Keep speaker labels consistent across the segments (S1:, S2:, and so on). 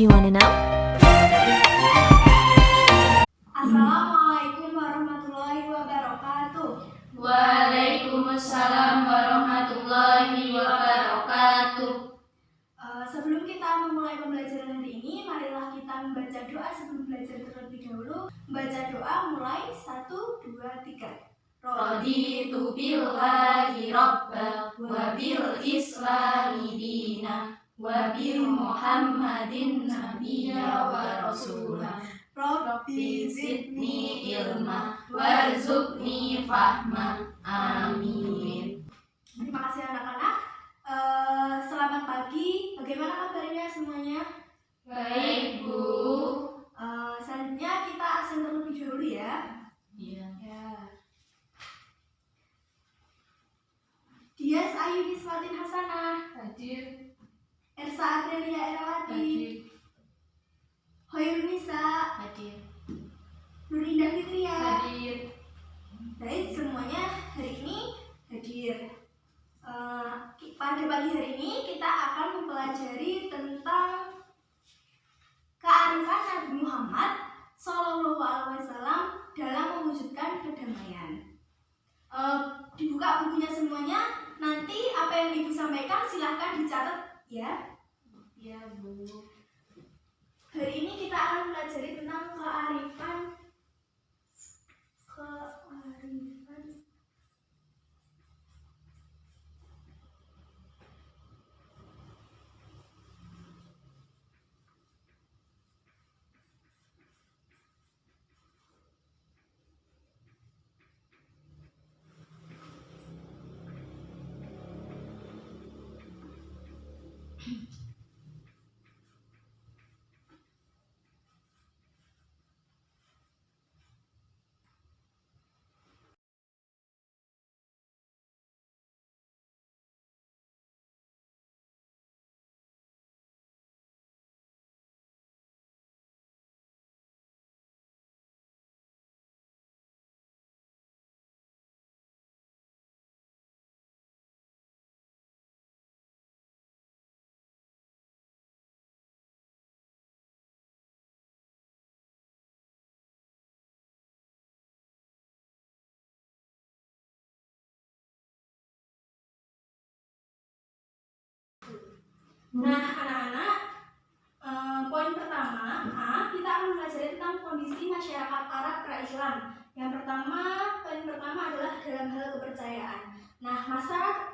S1: Do you wanna know?
S2: Assalamualaikum warahmatullahi wabarakatuh.
S3: Waalaikumsalam warahmatullahi wabarakatuh.
S2: Sebelum kita memulai pembelajaran hari ini, marilah kita membaca doa sebelum belajar terlebih dahulu. Membaca doa mulai 1, 2, 3.
S3: Raditu billahi rabba wa bil islami dina wa bi Muhammadin nabiyya wa rasula. Rabbi zidni ilma warzuqni fahma. Amin.
S2: Terima kasih anak-anak. Selamat pagi. Bagaimana kabarnya semuanya?
S3: Baik, Bu.
S2: Selanjutnya kita absen terlebih dahulu ya.
S3: Iya.
S2: Dias Ayu Niswatin Hasanah,
S3: Hadir.
S2: Ersa Adrelia Erawati, Hoyrun Nisa,
S3: Hadir.
S2: Nur Indah Fitria.
S3: Hadir.
S2: Baik, semuanya hari ini hadir. Pada pagi hari ini kita akan mempelajari tentang kearifan Nabi Muhammad SAW dalam mewujudkan kedamaian. Dibuka bukunya semuanya. Nanti apa yang Ibu sampaikan silahkan dicatat ya.
S3: Ya, Bu.
S2: Hari ini kita akan mempelajari tentang kearifan. Nah, anak-anak, poin pertama, kita akan mempelajari tentang kondisi masyarakat Arab pra-Islam. Poin pertama adalah dalam hal kepercayaan. Nah,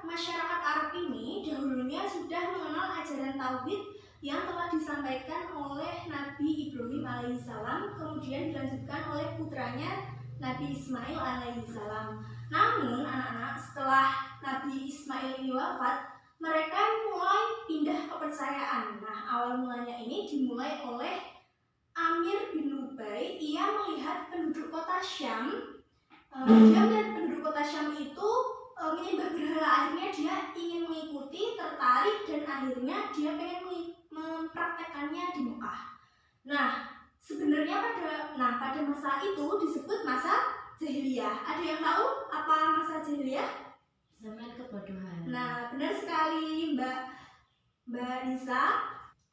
S2: masyarakat Arab ini dahulunya sudah mengenal ajaran tauhid yang telah disampaikan oleh Nabi Ibrahim alaihissalam, kemudian dilanjutkan oleh putranya Nabi Ismail alaihissalam. Namun, anak-anak, setelah Nabi Ismail ini wafat, mereka mulai pindah kepercayaan. Nah, awal mulanya ini dimulai oleh Amir bin Lubai. Ia melihat penduduk kota Syam. Dia melihat penduduk kota Syam itu menyembah berhala. Akhirnya dia ingin mengikuti, tertarik, dan akhirnya dia pengen mempraktekannya di Mekah. Nah, sebenarnya pada masa itu disebut masa jahiliyah. Ada yang tahu apa masa jahiliyah?
S3: Zaman kebodohan.
S2: Nah, benar sekali Mbak Nisa.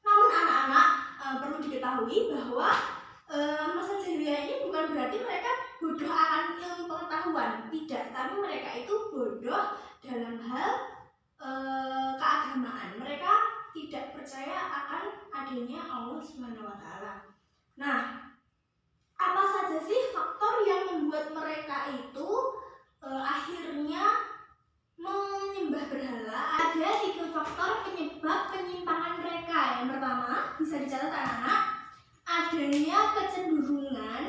S2: Namun anak-anak perlu diketahui bahwa masa jahiliyah ini bukan berarti mereka bodoh akan ilmu pengetahuan. Tidak, tapi mereka itu bodoh dalam hal keagamaan. Mereka tidak percaya akan adanya Allah SWT. Nah, apa saja sih faktor yang membuat mereka itu akhirnya menyembah berhala? Ada 3 faktor penyebab penyimpangan mereka. Yang pertama, bisa dicatat anak-anak, adanya kecenderungan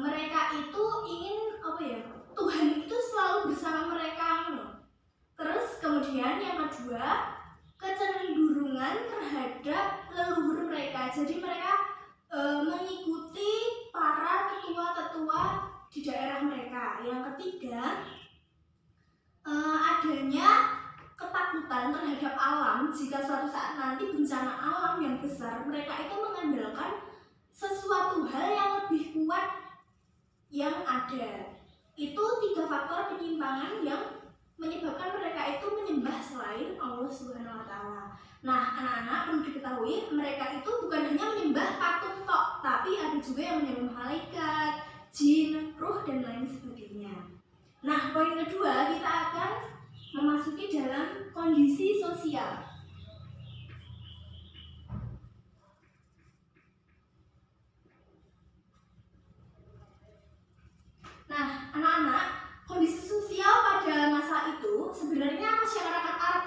S2: mereka itu ingin Tuhan itu selalu bersama mereka. Terus kemudian yang kedua, kecenderungan terhadap leluhur mereka. Jadi mereka mengikuti para tetua-tetua di daerah mereka. Yang ketiga, adanya ketakutan terhadap alam. Jika suatu saat nanti bencana alam yang besar, mereka itu mengandalkan sesuatu hal yang lebih kuat yang ada. Itu 3 faktor penyimpangan yang menyebabkan mereka itu menyembah selain Allah SWT. Nah, anak-anak perlu diketahui mereka itu bukan hanya menyembah patung tok, tapi ada juga yang menyembah malaikat, jin, ruh, dan lain sebagainya. Nah, poin kedua kita akan memasuki dalam kondisi sosial. Nah, anak-anak, kondisi sosial pada masa itu sebenarnya masyarakat Arab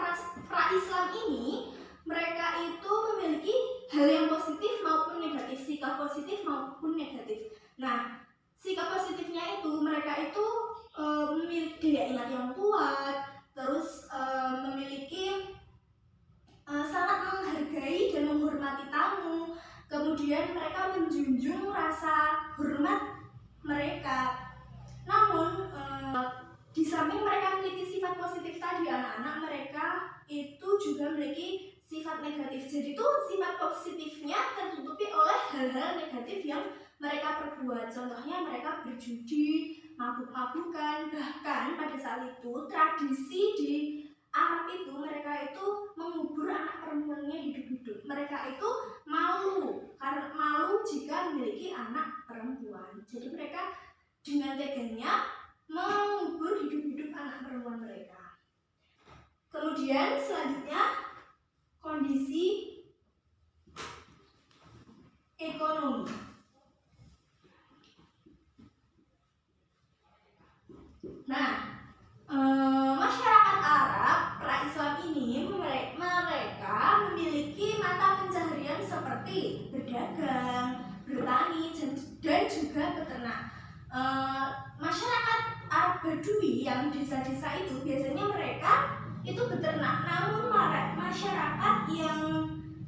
S2: pra-Islam ini mereka itu memiliki hal yang positif maupun negatif, sikap positif maupun negatif. Nah, sikap positifnya itu mereka itu memiliki daya ingat yang kuat, terus memiliki sangat menghargai dan menghormati tamu, kemudian mereka menjunjung rasa hormat mereka. Namun di samping mereka memiliki sifat positif tadi, anak-anak mereka itu juga memiliki sifat negatif. Jadi itu sifat positifnya tertutupi oleh hal-hal negatif yang mereka perbuat. Contohnya mereka berjudi, mabuk-mabukan, bahkan pada saat itu tradisi di Arab itu mereka itu mengubur anak perempuannya hidup-hidup. Mereka itu malu karena malu jika memiliki anak perempuan. Jadi mereka dengan teganya mengubur hidup-hidup anak perempuan mereka. Kemudian selanjutnya kondisi ekonomi. Nah, masyarakat Arab pra-Islam ini mereka memiliki mata pencaharian seperti berdagang, bertani, dan juga beternak. Masyarakat Arab Badui yang desa-desa itu biasanya mereka itu beternak, namun masyarakat yang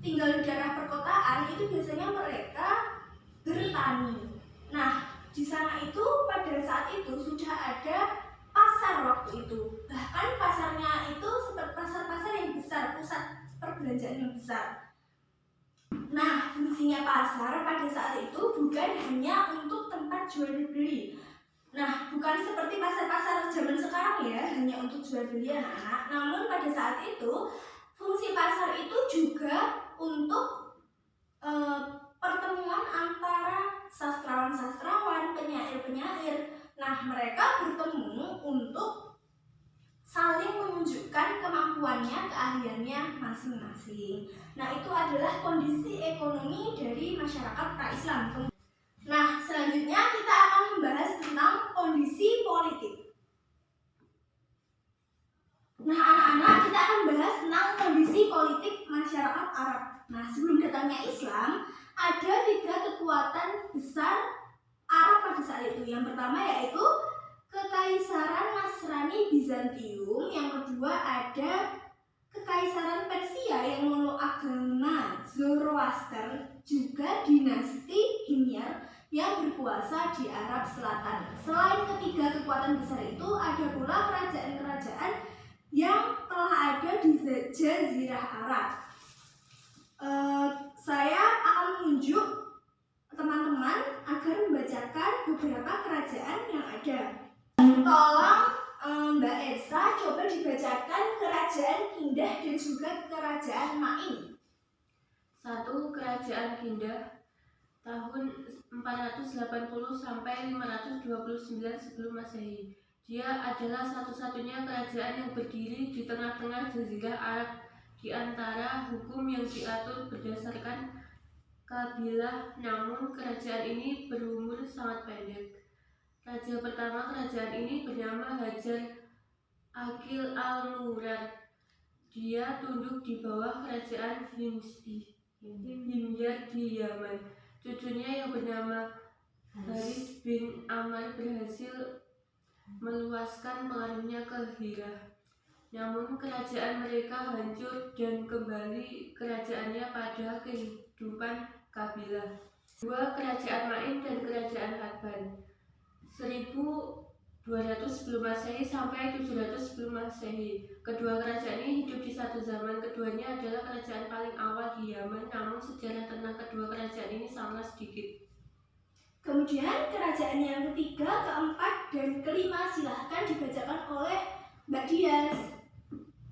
S2: tinggal di daerah perkotaan itu biasanya mereka bertani. Nah, di sana itu pada saat itu sudah ada pasar waktu itu. Bahkan pasarnya itu seperti pasar-pasar yang besar, pusat perbelanjaan yang besar. Nah, fungsinya pasar pada saat itu bukan hanya untuk tempat jual beli. Nah, bukan seperti pasar-pasar zaman sekarang ya, hanya untuk jual beli anak-anak. Namun pada saat itu, fungsi pasar itu juga untuk pertemuan antara sastrawan-sastrawan, penyair-penyair. Nah, mereka bertemu untuk saling menunjukkan kemampuannya, keahliannya masing-masing. Nah, itu adalah kondisi ekonomi dari masyarakat pra-Islam. Nah, selanjutnya kita akan membahas tentang kondisi politik. Nah, anak-anak, kita akan bahas tentang kondisi politik masyarakat Arab. Nah, sebelum datangnya Islam, ada 3 kekuatan besar Arab pada saat itu. Yang pertama yaitu Kekaisaran Nasrani Bizantium, yang kedua ada Kekaisaran Persia yang memeluk agama Zoroaster, juga dinasti Himyar yang berkuasa di Arab Selatan. Selain ketiga kekuatan besar itu, ada pula kerajaan-kerajaan yang telah ada di Jazirah Arab. Saya akan menunjuk teman-teman agar membacakan beberapa kerajaan yang ada. Tolong Mbak Esa coba dibacakan kerajaan Kindah dan juga kerajaan Ma'in.
S3: 1. Kerajaan Kindah tahun 480 sampai 529 sebelum Masehi. Dia adalah satu-satunya kerajaan yang berdiri di tengah-tengah Jazirah Arab di antara hukum yang diatur berdasarkan kabilah, namun kerajaan ini berumur sangat pendek. Raja pertama kerajaan ini bernama Hajar Akil al-Murad. Dia tunduk di bawah kerajaan Himyar di Yaman. Cucunya yang bernama Haris bin Amr berhasil meluaskan pengaruhnya ke Hirah. Namun kerajaan mereka hancur dan kembali kerajaannya pada kehidupan kabilah. 2. Kerajaan Ma'in dan kerajaan Hadban 1200 sebelum Masehi sampai 700 sebelum Masehi. Kedua kerajaan ini hidup di satu zaman. Keduanya adalah kerajaan paling awal di Yaman, namun sejarah tentang kedua kerajaan ini sangat sedikit.
S2: Kemudian kerajaan yang ketiga, keempat, dan kelima silahkan dibacakan oleh Mbak Dias.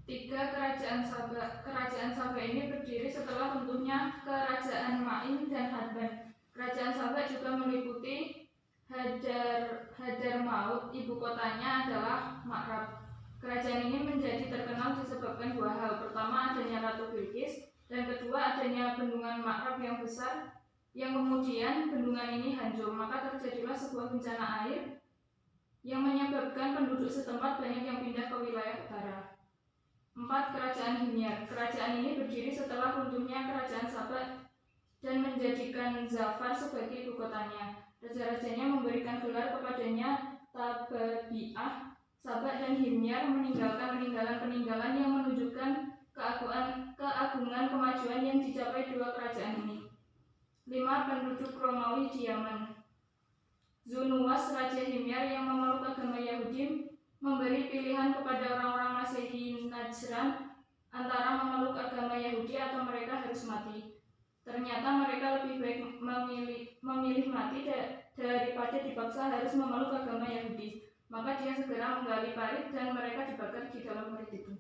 S3: 3.
S1: ketiga, Kerajaan Saba. Kerajaan Saba ini berdiri setelah runtuhnya Kerajaan Ma'in dan Hadban. Kerajaan Saba juga meliputi Hadramaut, ibu kotanya adalah Ma'rab. Kerajaan ini menjadi terkenal disebabkan dua hal. Pertama, adanya Ratu Bilqis, dan kedua, adanya bendungan Ma'rab yang besar, yang kemudian bendungan ini hancur. Maka terjadilah sebuah bencana air yang menyebabkan penduduk setempat banyak yang pindah ke wilayah utara. 4. Kerajaan Himyar. Kerajaan ini berdiri setelah runtuhnya Kerajaan Saba dan menjadikan Zafar sebagai ibu kotanya. Raja-rajanya memberikan gelar kepadanya Tababi'ah. Saba dan Himyar meninggalkan peninggalan-peninggalan yang menunjukkan keagungan kemajuan yang dicapai dua kerajaan ini. 5. Penduduk Romawi di Yaman. Zunuwas, Raja Himyar yang memeluk agama Yahudi, memberi pilihan kepada orang-orang Masehi Najran antara memeluk agama Yahudi atau mereka harus mati. Ternyata mereka lebih baik memilih mati daripada dipaksa harus memeluk agama Yahudi. Maka dia segera menggali parit dan mereka dibakar di dalam parit itu.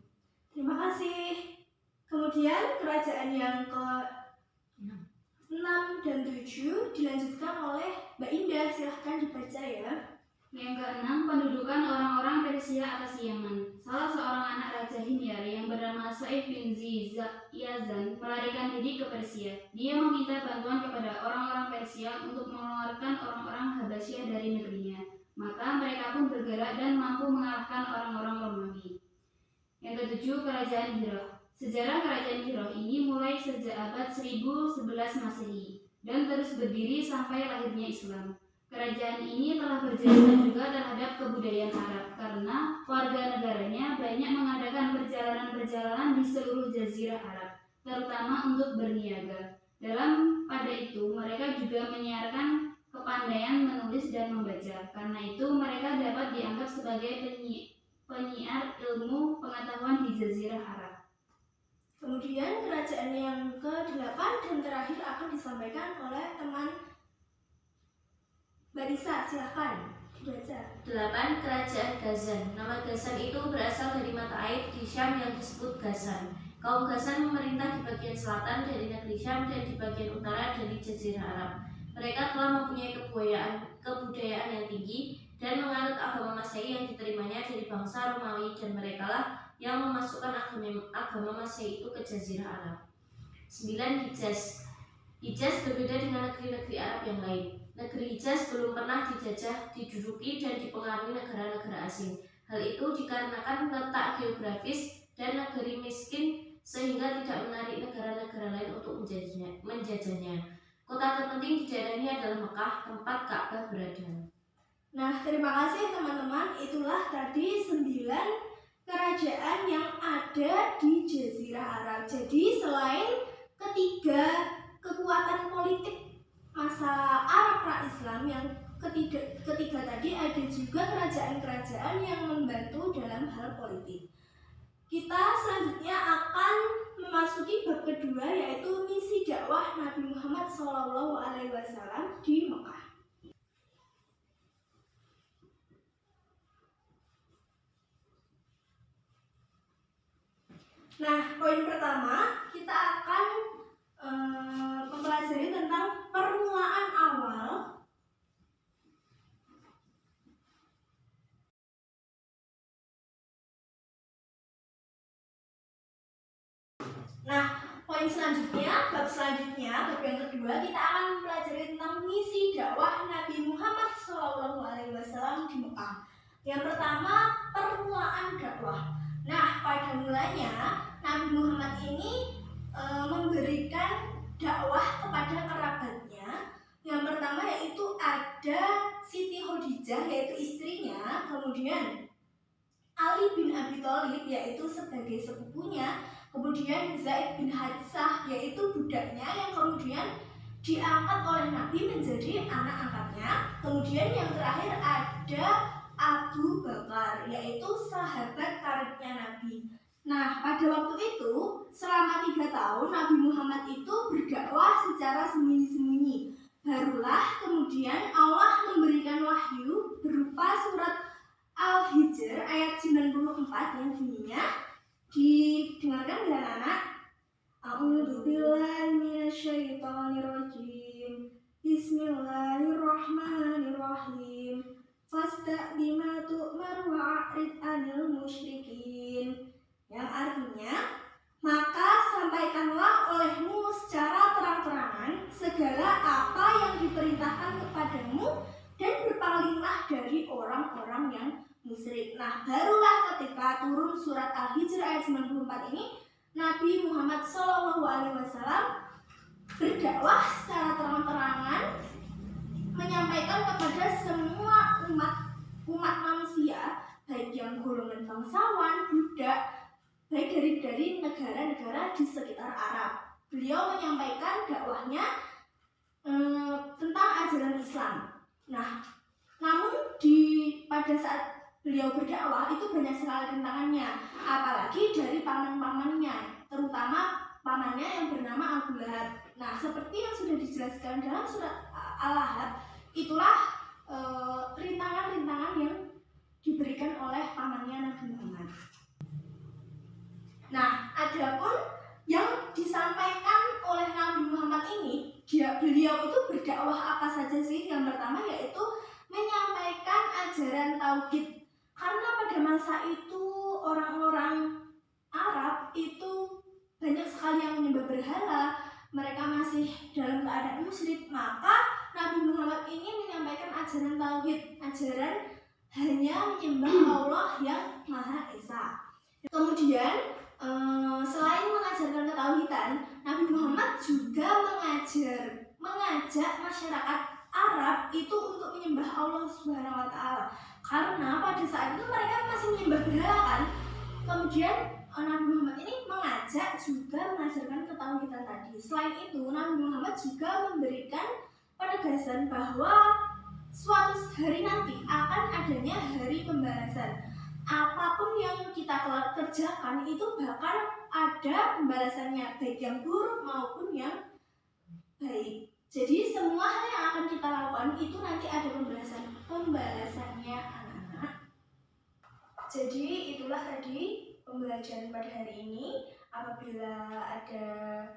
S2: Terima kasih. Kemudian kerajaan yang ke-6 dan 7 dilanjutkan oleh Mbak Indah. Silahkan dibaca ya.
S4: Yang ke-6, pendudukan orang-orang Persia atas Yaman. Salah seorang anak Raja Himyar yang bernama Saif bin Yazan melarikan diri ke Persia. Dia meminta bantuan kepada orang-orang Persia untuk mengeluarkan orang-orang Habasyah dari negerinya. Maka mereka pun bergerak dan mampu mengalahkan orang-orang Romawi. Yang ke-7, Kerajaan Hira. Sejarah Kerajaan Hira ini mulai sejak abad 1011 Masehi dan terus berdiri sampai lahirnya Islam. Kerajaan ini telah berjasa juga terhadap kebudayaan Arab karena warga negaranya banyak mengadakan perjalanan-perjalanan di seluruh jazirah Arab, terutama untuk berniaga. Pada itu, mereka juga menyiarkan kepandaian menulis dan membaca. Karena itu, mereka dapat dianggap sebagai penyiar ilmu pengetahuan di jazirah Arab.
S2: Kemudian kerajaan yang ke-8 dan terakhir akan disampaikan oleh teman Mbak Risa. Silahkan dibaca.
S5: 8. Kerajaan Ghazan. Nama Ghazan itu berasal dari mata air di Syam yang disebut Ghazan. Kaum Ghazan memerintah di bagian selatan dari negeri Syam dan di bagian utara dari jazirah Arab. Mereka telah mempunyai kebudayaan yang tinggi dan menganut agama Masehi yang diterimanya dari bangsa Romawi, dan merekalah yang memasukkan agama Masehi itu ke jazirah Arab. 9. Hijaz. Hijaz berbeda dengan negeri-negeri Arab yang lain. Negeri Hijaz belum pernah dijajah, diduduki, dan dipengaruhi negara-negara asing. Hal itu dikarenakan letak geografis dan negeri miskin sehingga tidak menarik negara-negara lain untuk menjajahnya. Kota terpenting di daerah ini adalah Mekah, tempat Ka'bah berada.
S2: Nah, terima kasih teman-teman. Itulah tadi 9 kerajaan yang ada di Jazirah Arab. Jadi selain ketiga kekuatan politik masa Arab pra-Islam yang ketiga tadi, ada juga kerajaan-kerajaan yang membantu dalam hal politik. Kita selanjutnya akan memasuki bab kedua, yaitu misi dakwah Nabi Muhammad SAW di Mekah. Nah, poin pertama kita akan mempelajari tentang permulaan awal poin selanjutnya, bab yang kedua, kita akan mempelajari tentang misi dakwah Nabi Muhammad SAW di Mekah. Yang pertama, permulaan dakwah. Nah, pada mulanya Nabi Muhammad ini memberikan dakwah kepada kerabatnya. Yang pertama yaitu ada Siti Khadijah, yaitu istrinya, kemudian Ali bin Abi Thalib, yaitu sebagai sepupunya, kemudian Zaid bin Haritsah, yaitu budaknya yang kemudian diangkat oleh Nabi menjadi anak angkatnya. Kemudian yang terakhir ada Abu Bakar, yaitu sahabat karibnya Nabi. Nah, pada waktu itu selama 3 tahun Nabi Muhammad itu berdakwah secara sembunyi-sembunyi. Barulah kemudian Allah memberikan wahyu berupa surat Al-Hijr ayat 94 yang bunyinya, Didengarkan ya anak-anak. A'udzu billahi minasyaitonir rajim. Bismillahirrahmanirrahim. Fasta bima tu'mar wa a'rid 'anil musyrikin. Yang artinya, maka sampaikanlah olehmu secara terang-terangan segala apa yang diperintahkan kepadamu dan berpalinglah dari orang-orang yang musyrik. Nah, barulah ketika turun surat Al-Hijr ayat 94 ini, Nabi Muhammad SAW berdakwah secara terang-terangan, menyampaikan kepada semua umat manusia, baik yang golongan bangsawan, budak, baik dari negara-negara di sekitar Arab. Beliau menyampaikan dakwahnya tentang ajaran Islam. Nah, namun pada saat beliau berdakwah itu banyak sekali rintangannya, apalagi dari paman-pamannya, terutama pamannya yang bernama Abu Lahab. Nah, seperti yang sudah dijelaskan dalam surat Al-Lahab, itulah rintangan-rintangan yang diberikan oleh pamannya Nabi Muhammad. Nah, adapun yang disampaikan oleh Nabi Muhammad ini, beliau itu berdakwah apa saja sih? Yang pertama yaitu menyampaikan ajaran tauhid. Karena pada masa itu orang-orang Arab itu banyak sekali yang menyembah berhala, mereka masih dalam keadaan musyrik, maka Nabi Muhammad ini menyampaikan ajaran tauhid, ajaran hanya menyembah Allah yang Maha Esa. Kemudian selain mengajarkan ketauhidan, Nabi Muhammad juga mengajak masyarakat Arab itu untuk menyembah Allah Subhanahu wa Ta'ala. Karena pada saat itu mereka masih menyembah berhala kan. Kemudian Nabi Muhammad ini mengajak juga mengajarkan ketauhidan tadi. Selain itu, Nabi Muhammad juga memberikan penegasan bahwa suatu hari nanti akan adanya hari pembalasan. Apapun yang kita kerjakan itu bakal ada pembalasannya, baik yang buruk maupun yang baik. Jadi semua hal yang akan kita lakukan itu nanti ada pembalasannya anak-anak. Jadi itulah tadi pembelajaran pada hari ini. Apabila ada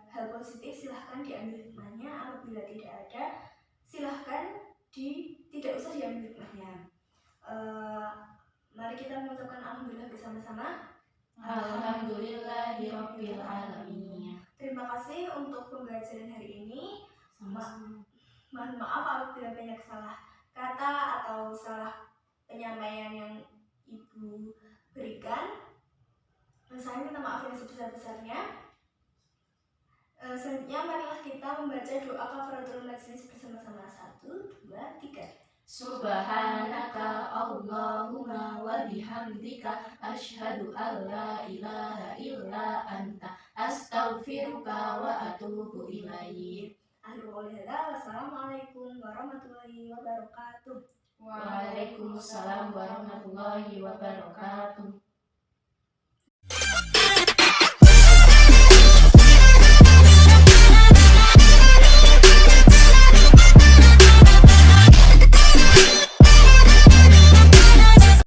S2: hal positif silahkan diambil hikmahnya, apabila tidak ada silahkan tidak usah diambil hikmahnya. Mari kita mengucapkan alhamdulillah bersama-sama.
S4: Alhamdulillahirabbil alamin.
S2: Terima kasih untuk pembelajaran hari ini. Mohon maaf apabila banyak salah kata atau salah penyampaian yang Ibu berikan. Saya minta maaf yang sebesar-besarnya. Selanjutnya marilah kita membaca doa kafaratul majlis bersama-sama. 1, 2, 3.
S4: Subhanaka Allahumma wa bihamdika asyhadu an la ilaha illa anta astaghfiruka wa atubu ilaik.
S2: Wassalamualaikum warahmatullahi wabarakatuh.
S4: Waalaikumsalam warahmatullahi wabarakatuh.